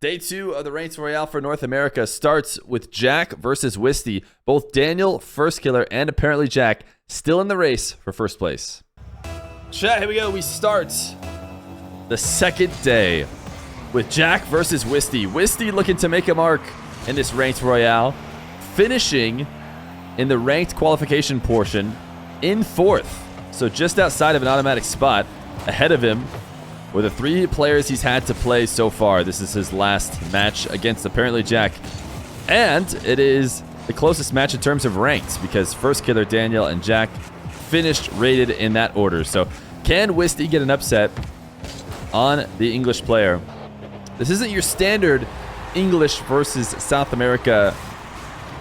Day 2 of the Ranked Royale for North America starts with Jack versus Wisty. Both Daniel, First Killer, and apparently Jack still in the race for first place. Chat, here we go. We start the second day with Jack versus Wisty. Wisty looking to make a mark in this Ranked Royale, finishing in the ranked qualification portion in 4th. So just outside of an automatic spot. Ahead of him were the 3 players he's had to play so far. This is his last match against apparently Jack. And it is the closest match in terms of ranked because First Killer, Daniel, and Jack finished rated in that order. So can Wisty get an upset on the English player? This isn't your standard English versus South America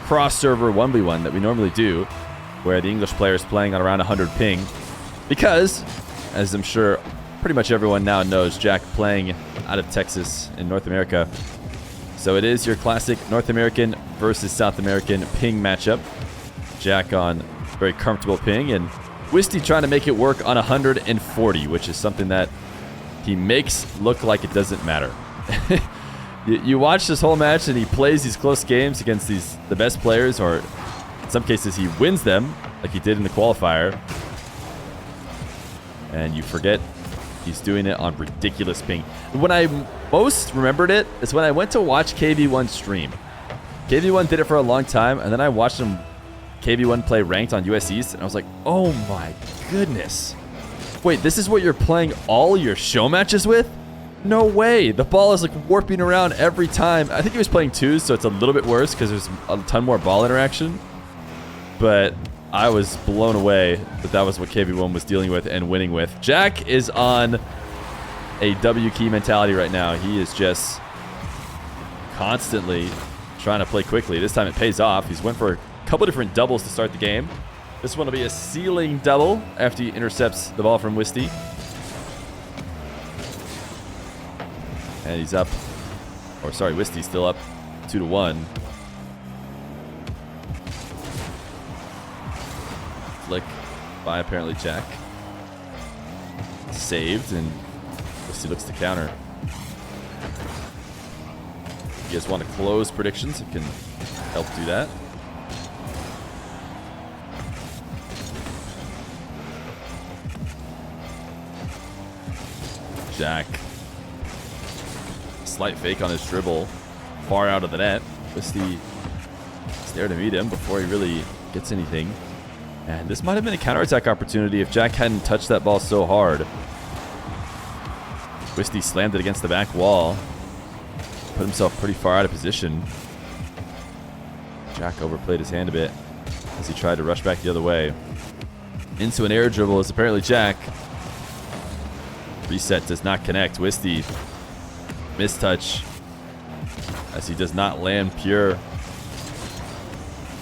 cross-server 1v1 that we normally do, where the English player is playing on around 100 ping. Because, as I'm sure pretty much everyone now knows, Jack playing out of Texas in North America. So it is your classic North American versus South American ping matchup. Jack on very comfortable ping, and Wisty trying to make it work on 140, which is something that he makes look like it doesn't matter. You watch this whole match, and he plays these close games against the best players, or in some cases he wins them, like he did in the qualifier. And you forget he's doing it on ridiculous ping. When I most remembered it is when I went to watch KV1 stream. KV1 did it for a long time, and then I watched him KV1 play ranked on US East, and I was like, oh my goodness. Wait, this is what you're playing all your show matches with? No way. The ball is like warping around every time. I think he was playing 2s, so it's a little bit worse because there's a ton more ball interaction. But I was blown away that was what KV1 was dealing with and winning with. Jack is on a W key mentality right now. He is just constantly trying to play quickly. This time it pays off. He's went for a couple different doubles to start the game. This one will be a ceiling double after he intercepts the ball from Wisty. And he's up. Or sorry, Wisty's still up 2-1. Flick by apparently Jack. Saved, and Wisty looks to counter. If you guys want to close predictions, it can help do that. Jack. Slight fake on his dribble. Far out of the net. Wisty is there to meet him before he really gets anything. And this might have been a counterattack opportunity if Jack hadn't touched that ball so hard. Wisty slammed it against the back wall. Put himself pretty far out of position. Jack overplayed his hand a bit as he tried to rush back the other way. Into an air dribble is apparently Jack. Reset does not connect. Wisty mistouch as he does not land pure.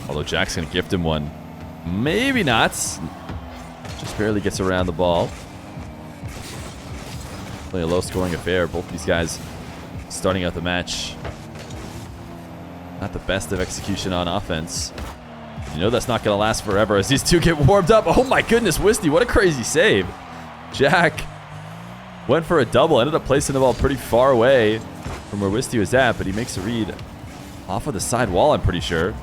Although Jack's going to gift him one. Maybe not. Just barely gets around the ball. Play a low-scoring affair. Both these guys starting out the match. Not the best of execution on offense. But you know that's not going to last forever as these two get warmed up. Oh my goodness, Wisty, what a crazy save. Jack went for a double. Ended up placing the ball pretty far away from where Wisty was at, but he makes a read off of the side wall, I'm pretty sure.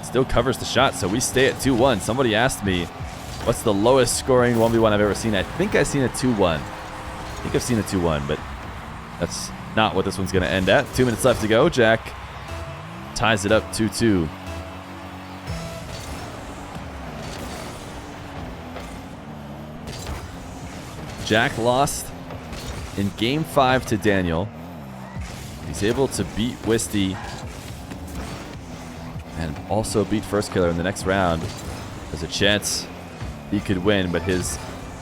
Still covers the shot, so we stay at 2-1. Somebody asked me, what's the lowest scoring 1v1 I've ever seen? I think I've seen a 2-1. I think I've seen a 2-1, but that's not what this one's going to end at. 2 minutes left to go. Jack ties it up 2-2. Jack lost in Game 5 to Daniel. He's able to beat Wisty and also beat First Killer in the next round. There's a chance he could win, but his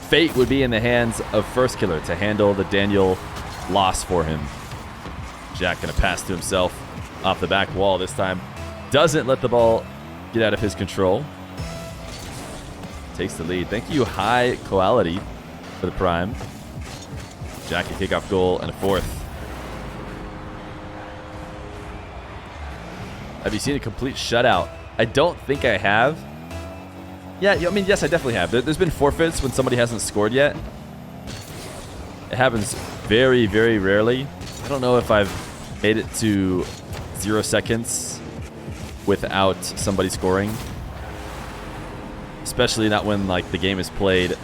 fate would be in the hands of First Killer to handle the Daniel loss for him. Jack gonna pass to himself off the back wall this time. Doesn't let the ball get out of his control. Takes the lead. Thank you, High Quality, for the prime. Jack a kickoff goal and a 4th. Have you seen a complete shutout? I don't think I have. Yeah, I mean, yes, I definitely have. There's been forfeits when somebody hasn't scored yet. It happens very, very rarely. I don't know if I've made it to 0 seconds without somebody scoring. Especially not when like the game is played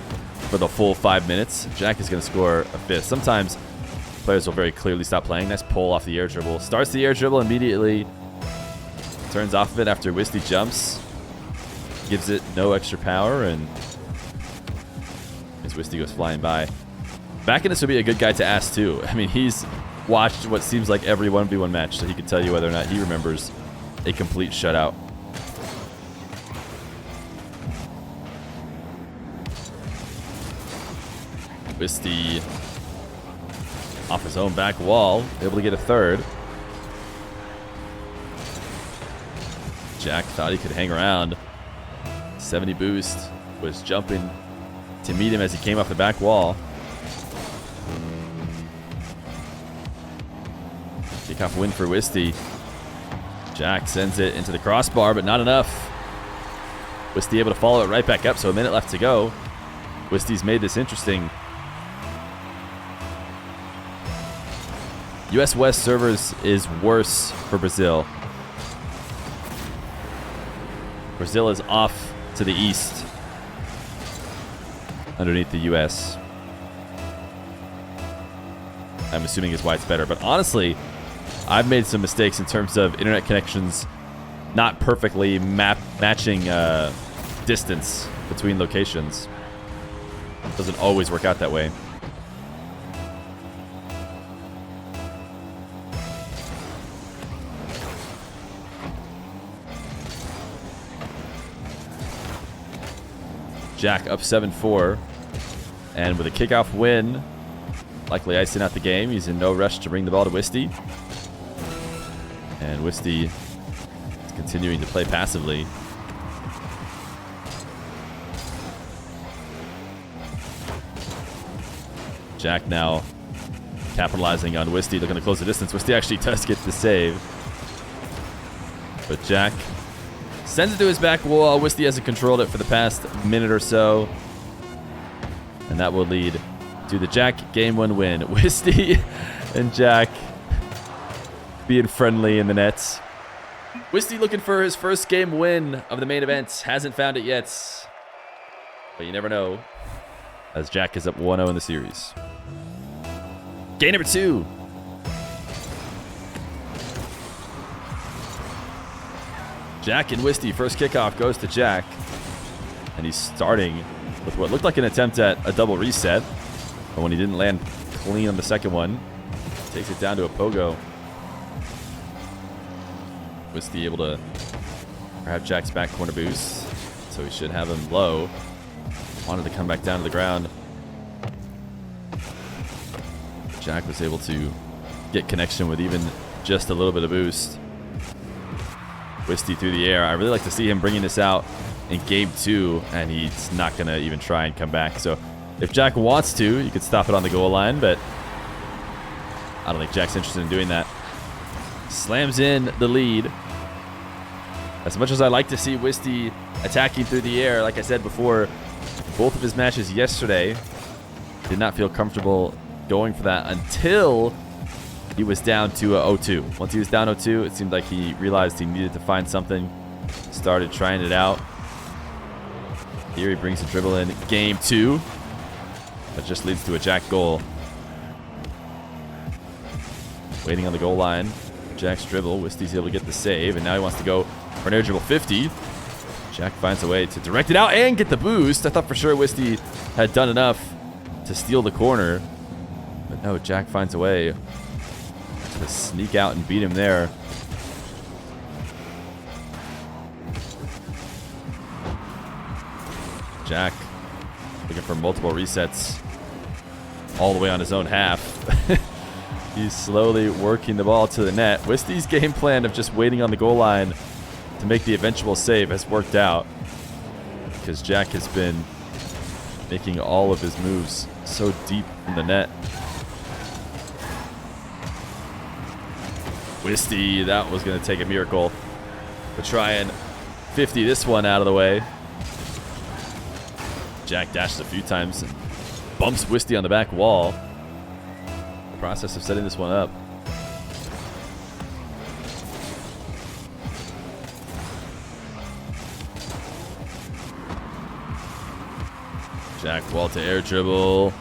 for the full 5 minutes. Jack is going to score a fifth. Sometimes players will very clearly stop playing. Nice pull off the air dribble. Starts the air dribble immediately. Turns off of it after Wisty jumps. Gives it no extra power, and as Wisty goes flying by. Back in this would be a good guy to ask too. I mean, he's watched what seems like every 1v1 match, so he can tell you whether or not he remembers a complete shutout. Wisty off his own back wall, able to get a third. Jack thought he could hang around. 70 boost, was jumping to meet him as he came off the back wall. Kickoff win for Wisty. Jack sends it into the crossbar, but not enough. Wisty able to follow it right back up, so a minute left to go. Wisty's made this interesting. US West servers is worse for Brazil. Brazil is off to the east underneath the US. I'm assuming is why it's better, but honestly, I've made some mistakes in terms of internet connections not perfectly matching distance between locations. It doesn't always work out that way. Jack up 7-4, and with a kickoff win, likely icing out the game. He's in no rush to bring the ball to Wisty. And Wisty is continuing to play passively. Jack now capitalizing on Wisty, looking to close the distance. Wisty actually does get the save. But Jack sends it to his back wall. Wisty hasn't controlled it for the past minute or so. And that will lead to the Jack game 1 win. Wisty and Jack being friendly in the nets. Wisty looking for his first game win of the main event. Hasn't found it yet. But you never know, as Jack is up 1-0 in the series. Game number 2. Jack and Wisty, first kickoff goes to Jack. And he's starting with what looked like an attempt at a double reset. But when he didn't land clean on the second one, takes it down to a pogo. Wisty able to grab Jack's back corner boost. So he should have him low. Wanted to come back down to the ground. Jack was able to get connection with even just a little bit of boost. Wisty through the air. I really like to see him bringing this out in game 2, and he's not going to even try and come back. So if Jack wants to, you could stop it on the goal line, but I don't think Jack's interested in doing that. Slams in the lead. As much as I like to see Wisty attacking through the air, like I said before, both of his matches yesterday did not feel comfortable going for that until he was down to 0-2. Once he was down 0-2, it seemed like he realized he needed to find something. Started trying it out. Here he brings a dribble in game 2. That just leads to a Jack goal. Waiting on the goal line. Jack's dribble. Wisty's able to get the save, and now he wants to go for an air dribble 50. Jack finds a way to direct it out and get the boost. I thought for sure Wisty had done enough to steal the corner. But no, Jack finds a way to sneak out and beat him there. Jack looking for multiple resets all the way on his own half. He's slowly working the ball to the net. Wisty's game plan of just waiting on the goal line to make the eventual save has worked out, because Jack has been making all of his moves so deep in the net. Wisty, that was going to take a miracle to try and 50 this one out of the way. Jack dashes a few times and bumps Wisty on the back wall. The process of setting this one up. Jack wall to air dribble.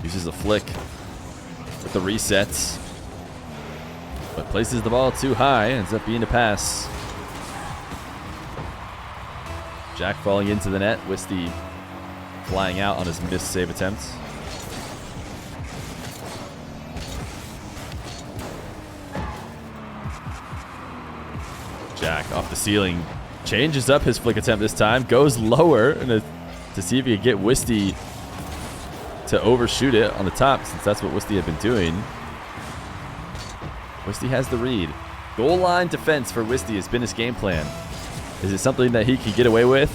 Uses a flick with the resets. But places the ball too high. Ends up being a pass. Jack falling into the net. Wisty flying out on his missed save attempt. Jack off the ceiling. Changes up his flick attempt this time. Goes lower to see if he can get Wisty to overshoot it on the top, since that's what Wisty had been doing. Wisty has the read. Goal line defense for Wisty has been his game plan. Is it something that he could get away with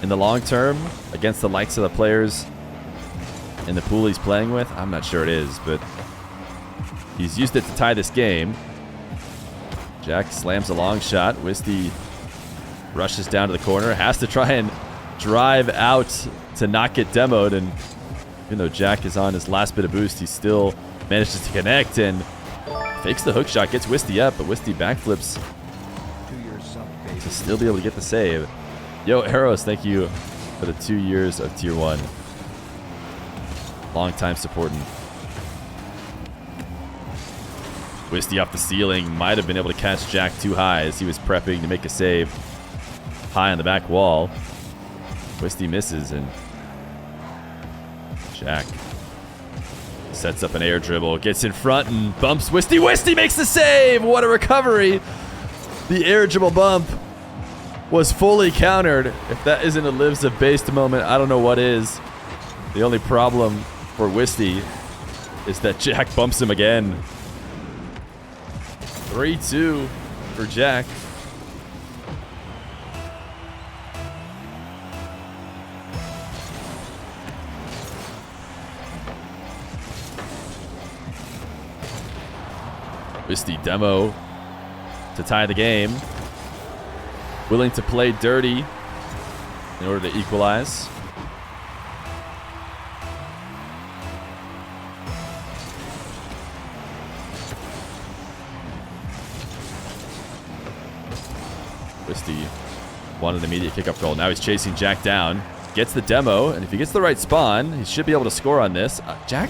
in the long term against the likes of the players in the pool he's playing with? I'm not sure it is, but he's used it to tie this game. Jack slams a long shot. Wisty rushes down to the corner. Has to try and drive out to not get demoed. And even though Jack is on his last bit of boost, he still manages to connect and fakes the hook shot. Gets Wisty up, but Wisty backflips to still be able to get the save. Yo, Arrows, thank you for the 2 years of Tier 1. Long time supporting. Wisty off the ceiling. Might have been able to catch Jack too high as he was prepping to make a save high on the back wall. Wisty misses, and Jack sets up an air dribble. Gets in front and bumps Wisty. Wisty makes the save! What a recovery! The air dribble bump was fully countered. If that isn't a lives of based moment, I don't know what is. The only problem for Wisty is that Jack bumps him again. 3-2 for Jack. Wisty demo to tie the game. Willing to play dirty in order to equalize. Wisty wanted an immediate kickoff goal. Now he's chasing Jack down. Gets the demo, and if he gets the right spawn, he should be able to score on this. Jack?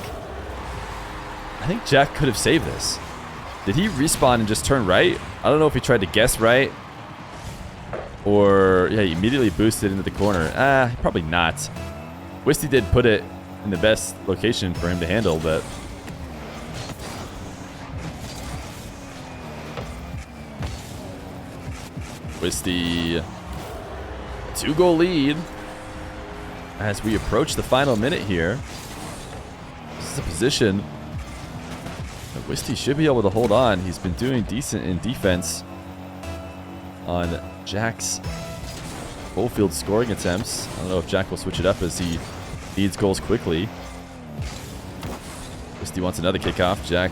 I think Jack could have saved this. Did he respawn and just turn right? I don't know if he tried to guess right. Or, yeah, he immediately boosted into the corner. Probably not. Wisty did put it in the best location for him to handle, but Wisty, 2-goal lead as we approach the final minute here. This is a position that Wisty should be able to hold on. He's been doing decent in defense on Jack's full field scoring attempts. I don't know if Jack will switch it up as he needs goals quickly. Wisty wants another kickoff. Jack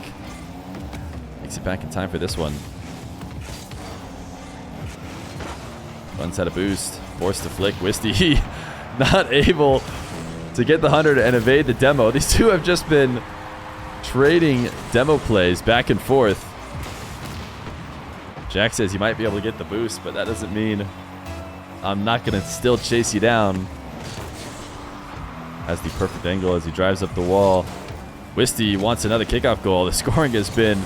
makes it back in time for this one. Fun's had a boost. Forced to flick. Wisty not able to get the 100 and evade the demo. These two have just been trading demo plays back and forth. Jack says he might be able to get the boost, but that doesn't mean I'm not going to still chase you down. Has the perfect angle as he drives up the wall. Wisty wants another kickoff goal. The scoring has been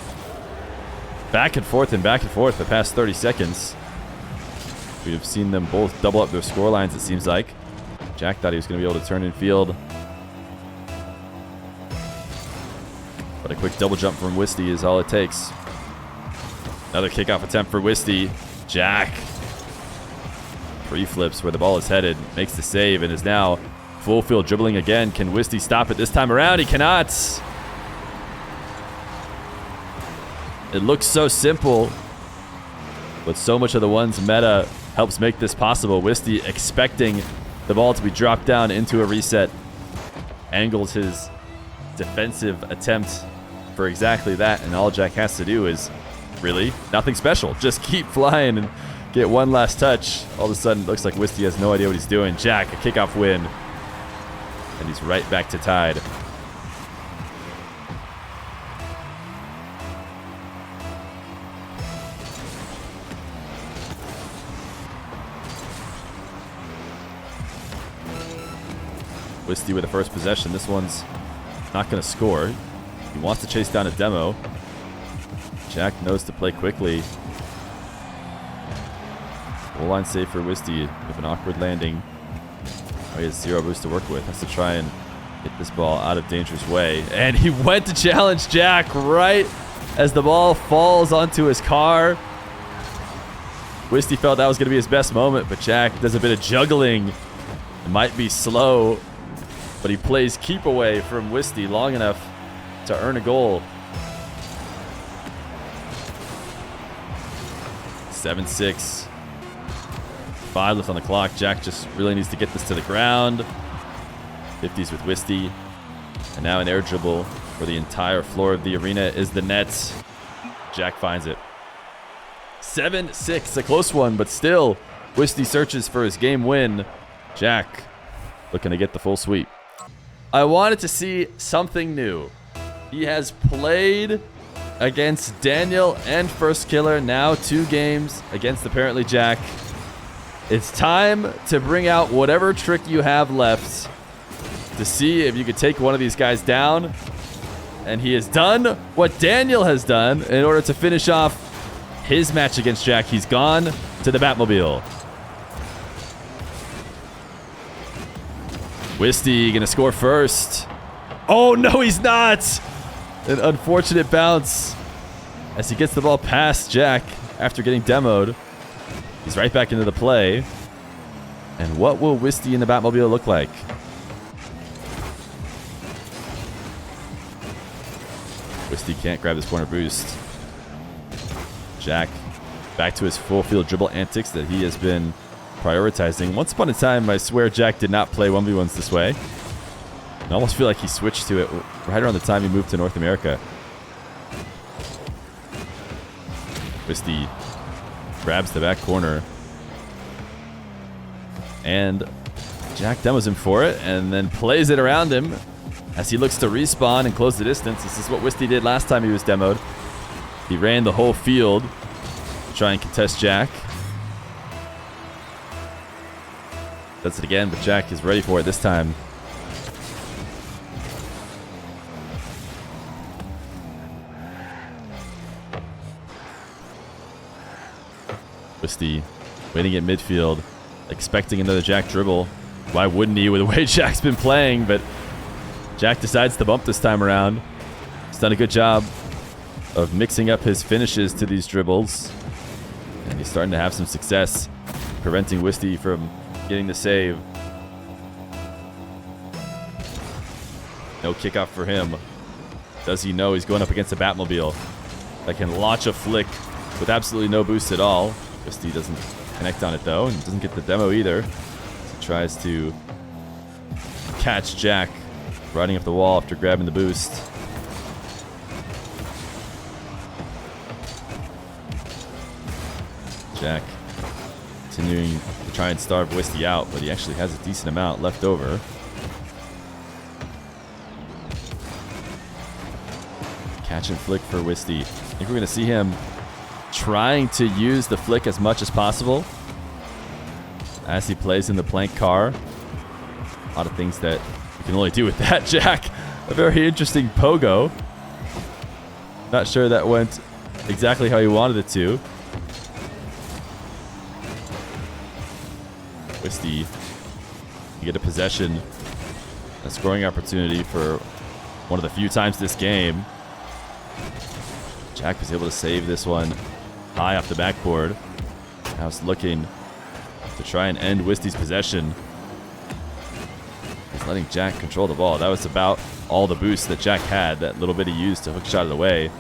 back and forth the past 30 seconds. We have seen them both double up their score lines, it seems like. Jack thought he was going to be able to turn in field, but a quick double jump from Wisty is all it takes. Another kickoff attempt for Wisty. Jack free flips where the ball is headed, makes the save, and is now full field dribbling again. Can Wisty stop it this time around? He cannot. It looks so simple, but so much of the one's meta helps make this possible. Wisty expecting the ball to be dropped down into a reset. Angles his defensive attempt for exactly that, and all Jack has to do is really nothing special. Just keep flying and get one last touch. All of a sudden, it looks like Wisty has no idea what he's doing. Jack, a kickoff win, and he's right back to tied. Wisty with the first possession. This one's not going to score. He wants to chase down a demo. Jack knows to play quickly. Goal line save for Wisty with an awkward landing. Oh, he has 0 boost to work with. Has to try and hit this ball out of dangerous way. And he went to challenge Jack right as the ball falls onto his car. Wisty felt that was going to be his best moment, but Jack does a bit of juggling. It might be slow, but he plays keep away from Wisty long enough to earn a goal. 7-6. 5 left on the clock. Jack just really needs to get this to the ground. 50s with Wisty. And now an air dribble where the entire floor of the arena is the net. Jack finds it. 7-6, a close one, but still, Wisty searches for his game win. Jack looking to get the full sweep. I wanted to see something new. He has played against Daniel and First Killer, now 2 games against ApparentlyJack. It's time to bring out whatever trick you have left to see if you could take one of these guys down. And he has done what Daniel has done in order to finish off his match against Jack. He's gone to the Batmobile. Wisty gonna score first. Oh, no, he's not. An unfortunate bounce as he gets the ball past Jack after getting demoed. He's right back into the play. And what will Wisty in the Batmobile look like? Wisty can't grab this corner boost. Jack back to his full field dribble antics that he has been prioritizing. Once upon a time, I swear Jack did not play 1v1s this way. I almost feel like he switched to it right around the time he moved to North America. Wisty grabs the back corner. And Jack demos him for it and then plays it around him as he looks to respawn and close the distance. This is what Wisty did last time he was demoed. He ran the whole field to try and contest Jack. Does it again, but Jack is ready for it this time. Wisty waiting at midfield, expecting another Jack dribble. Why wouldn't he with the way Jack's been playing? But Jack decides to bump this time around. He's done a good job of mixing up his finishes to these dribbles. And he's starting to have some success preventing Wisty from getting the save. No kickoff for him. Does he know he's going up against a Batmobile that can launch a flick with absolutely no boost at all? Wisty doesn't connect on it though, and doesn't get the demo either. So he tries to catch Jack riding up the wall after grabbing the boost. Jack continuing to try and starve Wisty out, but he actually has a decent amount left over. Catch and flick for Wisty. I think we're going to see him trying to use the flick as much as possible as he plays in the plank car. A lot of things that you can only do with that Jack. A very interesting pogo. Not sure that went exactly how he wanted it to. Wisty, you get a possession, a scoring opportunity for one of the few times this game. Jack was able to save this one high off the backboard. Now it's looking to try and end Wisty's possession. He's letting Jack control the ball. That was about all the boost that Jack had, that little bit he used to hook shot it away.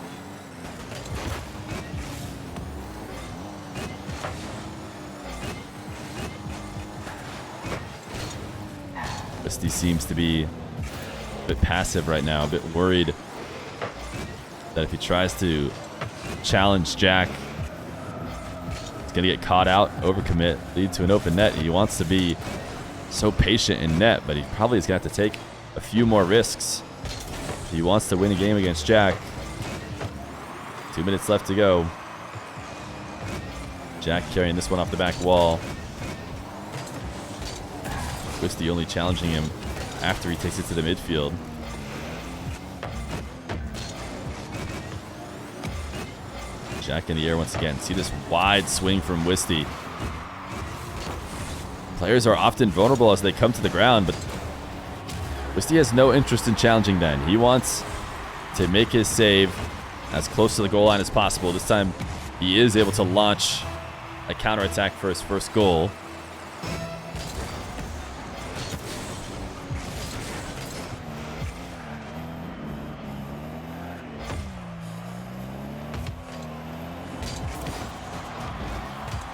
Wisty seems to be a bit passive right now, a bit worried that if he tries to challenge Jack, he's going to get caught out, overcommit, lead to an open net. He wants to be so patient in net, but he probably is going to have to take a few more risks if he wants to win a game against Jack. 2 minutes left to go. Jack carrying this one off the back wall. Wisty only challenging him after he takes it to the midfield. Jack in the air once again. See this wide swing from Wisty. Players are often vulnerable as they come to the ground, but Wisty has no interest in challenging then. He wants to make his save as close to the goal line as possible. This time, he is able to launch a counterattack for his first goal.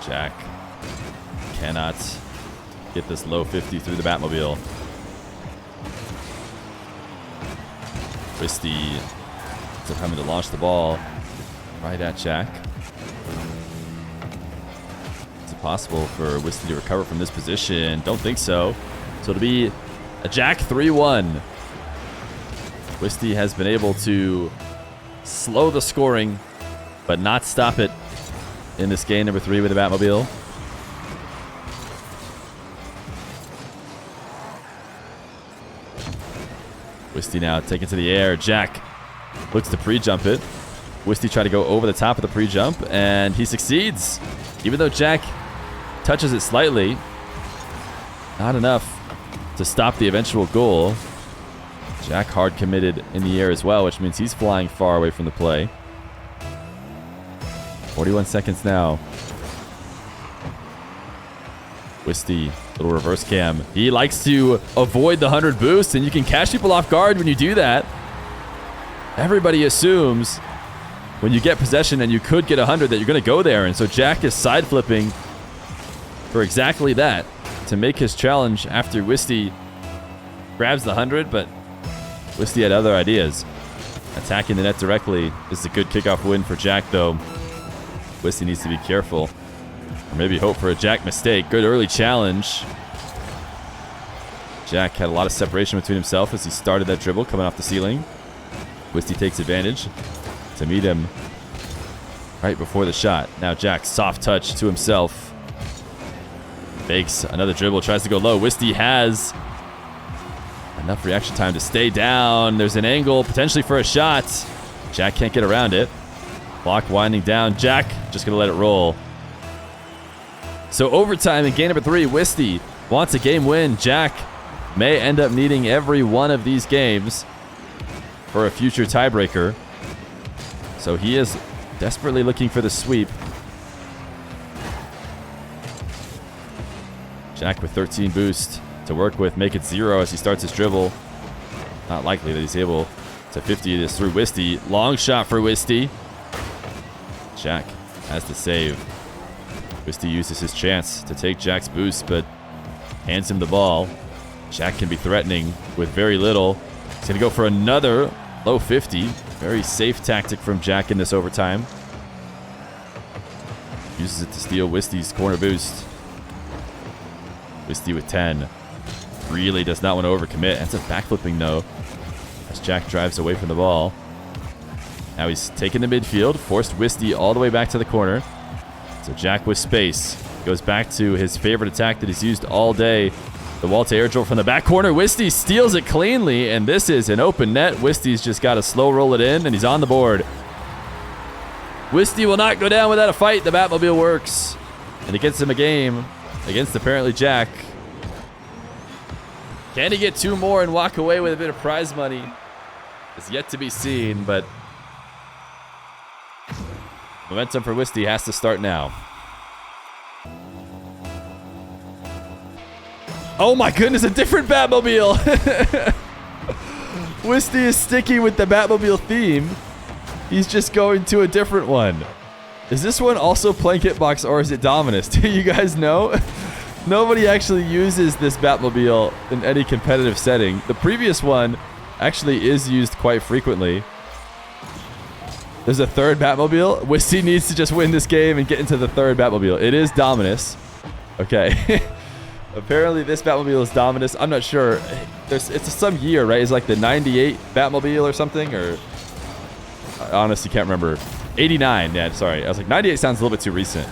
Jack cannot get this low 50 through the Batmobile. Wisty is coming to launch the ball right at Jack. Is it possible for Wisty to recover from this position? Don't think so. So it'll be a Jack 3-1. Wisty has been able to slow the scoring, but not stop it in this game number 3 with the Batmobile. Wisty now taken to the air. Jack looks to pre-jump it. Wisty tried to go over the top of the pre-jump, and he succeeds. Even though Jack touches it slightly, not enough to stop the eventual goal. Jack hard committed in the air as well, which means he's flying far away from the play. 41 seconds now. Wisty, little reverse cam. He likes to avoid the 100 boost, and you can catch people off guard when you do that. Everybody assumes when you get possession and you could get 100 that you're going to go there, and so Jack is side flipping for exactly that, to make his challenge after Wisty grabs the 100, but Wisty had other ideas. Attacking the net directly is a good kickoff win for Jack, though. Wisty needs to be careful. Or maybe hope for a Jack mistake. Good early challenge. Jack had a lot of separation between himself as he started that dribble coming off the ceiling. Wisty takes advantage to meet him right before the shot. Now Jack, soft touch to himself. Fakes another dribble, tries to go low. Wisty has enough reaction time to stay down. There's an angle potentially for a shot. Jack can't get around it. Clock winding down. Jack just going to let it roll. So overtime in game number 3, Wisty wants a game win. Jack may end up needing every one of these games for a future tiebreaker. So he is desperately looking for the sweep. Jack with 13 boost to work with, make it 0 as he starts his dribble. Not likely that he's able to 50 this through Wisty. Long shot for Wisty. Jack has to save. Wisty uses his chance to take Jack's boost, but hands him the ball. Jack can be threatening with very little. He's going to go for another low 50. Very safe tactic from Jack in this overtime. Uses it to steal Wisty's corner boost. Wisty with 10. Really does not want to overcommit. Ends up backflipping, though, as Jack drives away from the ball. Now he's taken the midfield, forced Wisty all the way back to the corner. So Jack with space goes back to his favorite attack that he's used all day. The wall to air dribble from the back corner. Wisty steals it cleanly, and this is an open net. Wisty's just got to slow roll it in, and he's on the board. Wisty will not go down without a fight. The Batmobile works, and it gets him a game against ApparentlyJack. Can he get 2 more and walk away with a bit of prize money? It's yet to be seen, but momentum for Wisty has to start now. Oh my goodness, a different Batmobile! Wisty is sticking with the Batmobile theme. He's just going to a different one. Is this one also playing Hitbox, or is it Dominus? Do you guys know? Nobody actually uses this Batmobile in any competitive setting. The previous one actually is used quite frequently. There's a third Batmobile. Wisty needs to just win this game and get into the third Batmobile. It is Dominus. Okay. Apparently this Batmobile is Dominus. I'm not sure. It's some year, right? It's like the 98 Batmobile or something, or I honestly can't remember. 89. Yeah, sorry. I was like, 98 sounds a little bit too recent.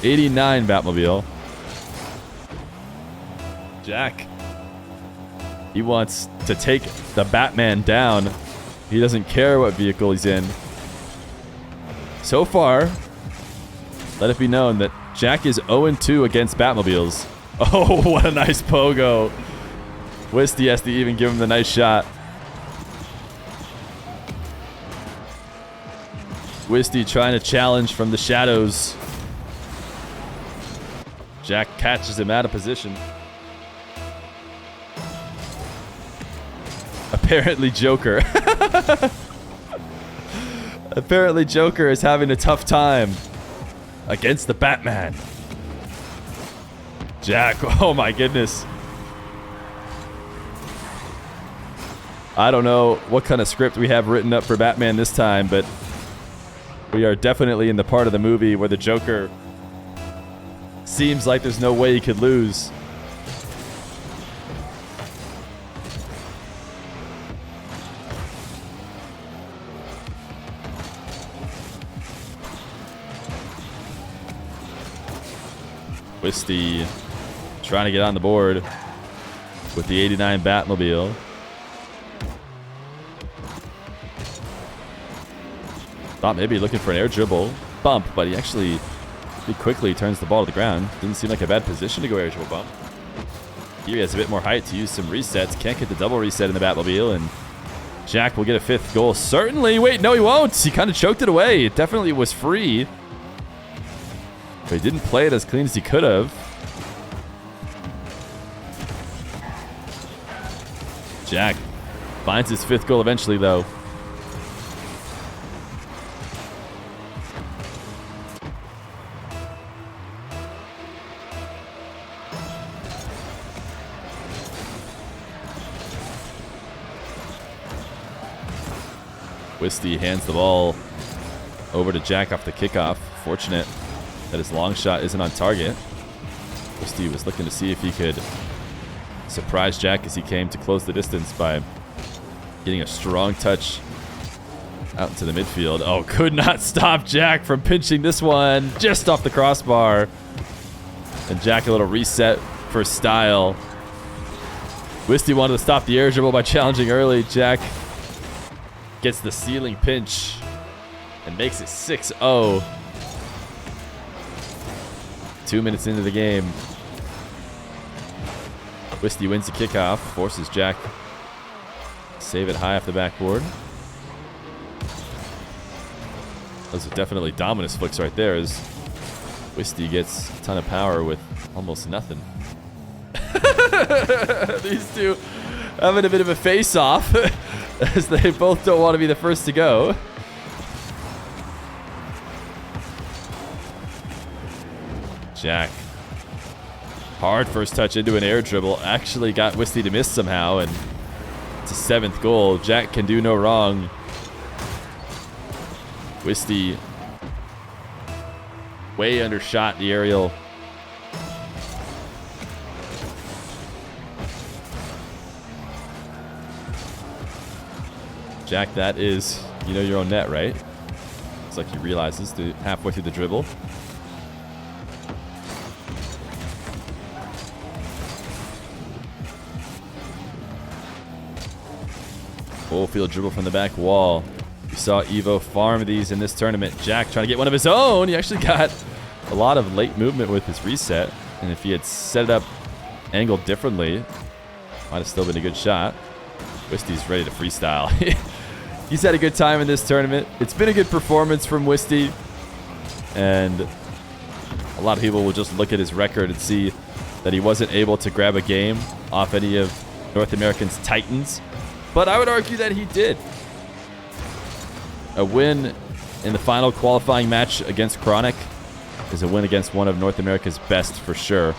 89 Batmobile. Jack He wants to take the Batman down. He doesn't care what vehicle he's in. So far, let it be known that Jack is 0-2 against Batmobiles. Oh, what a nice pogo. Wisty has to even give him the nice shot. Wisty trying to challenge from the shadows. Jack catches him out of position. Apparently Joker. Apparently Joker is having a tough time against the Batman. Jack, oh my goodness. I don't know what kind of script we have written up for Batman this time, but we are definitely in the part of the movie where the Joker seems like there's no way he could lose. Wisty trying to get on the board with the 89 Batmobile. Thought maybe looking for an air dribble bump, but he actually pretty quickly turns the ball to the ground. Didn't seem like a bad position to go air dribble bump. Here he has a bit more height to use some resets. Can't get the double reset in the Batmobile, and Jack will get a 5th goal. Certainly. Wait, no, he won't. He kind of choked it away. It definitely was free, but he didn't play it as clean as he could have. Jack finds his 5th goal eventually, though. Wisty hands the ball over to Jack off the kickoff. Fortunate that his long shot isn't on target. Wisty was looking to see if he could surprise Jack as he came to close the distance by getting a strong touch out into the midfield. Oh, could not stop Jack from pinching this one just off the crossbar. And Jack a little reset for style. Wisty wanted to stop the air dribble by challenging early. Jack gets the ceiling pinch and makes it 6-0. 2 minutes into the game. Wisty wins the kickoff, forces Jack to save it high off the backboard. Those are definitely Dominus flicks right there as Wisty gets a ton of power with almost nothing. These two having a bit of a face-off as they both don't want to be the first to go. Jack. Hard first touch into an air dribble. Actually got Wisty to miss somehow, and it's a 7th goal. Jack can do no wrong. Wisty way undershot the aerial. Jack, that is, you know, your own net, right? It's like he realizes halfway through the dribble. Full field dribble from the back wall. We saw Evo farm these in this tournament. Jack trying to get one of his own. He actually got a lot of late movement with his reset. And if he had set it up angled differently, might have still been a good shot. Wisty's ready to freestyle. He's had a good time in this tournament. It's been a good performance from Wisty. And a lot of people will just look at his record and see that he wasn't able to grab a game off any of North America's Titans. But I would argue that he did. A win in the final qualifying match against Chronic is a win against one of North America's best for sure.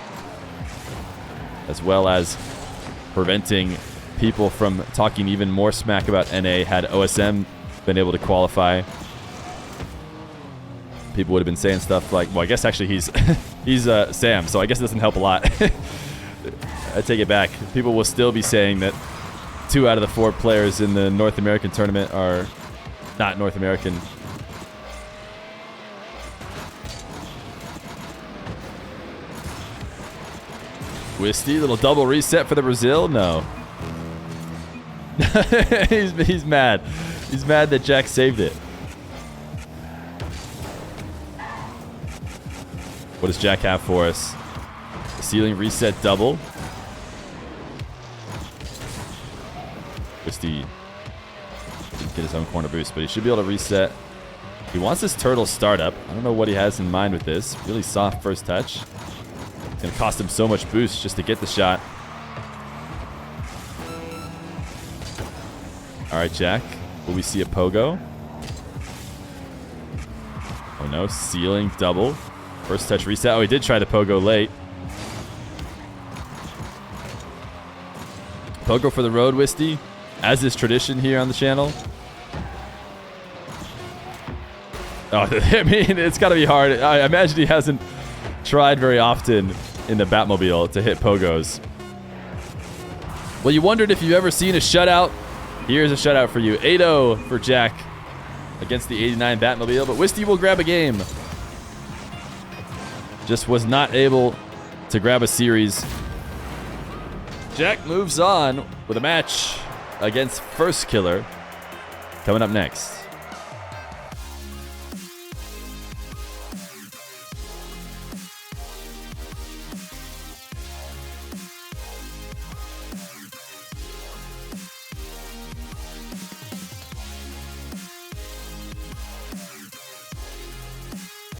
As well as preventing people from talking even more smack about NA had OSM been able to qualify. People would have been saying stuff like, well, I guess actually he's Sam, so I guess it doesn't help a lot. I take it back. People will still be saying that 2 out of the 4 players in the North American tournament are not North American. Wisty, little double reset for the Brazil? No. he's mad. He's mad that Jack saved it. What does Jack have for us? Ceiling reset double. Wisty didn't get his own corner boost, but he should be able to reset. He wants this turtle startup. I don't know what he has in mind with this. Really soft first touch. It's going to cost him so much boost just to get the shot. All right, Jack. Will we see a pogo? Oh, no. Ceiling double. First touch reset. Oh, he did try the pogo late. Pogo for the road, Wisty, as is tradition here on the channel. Oh, I mean, it's got to be hard. I imagine he hasn't tried very often in the Batmobile to hit pogos. Well, you wondered if you've ever seen a shutout. Here's a shutout for you. 8-0 for Jack against the 89 Batmobile, but Wisty will grab a game. Just was not able to grab a series. Jack moves on with a match against First Killer coming up next.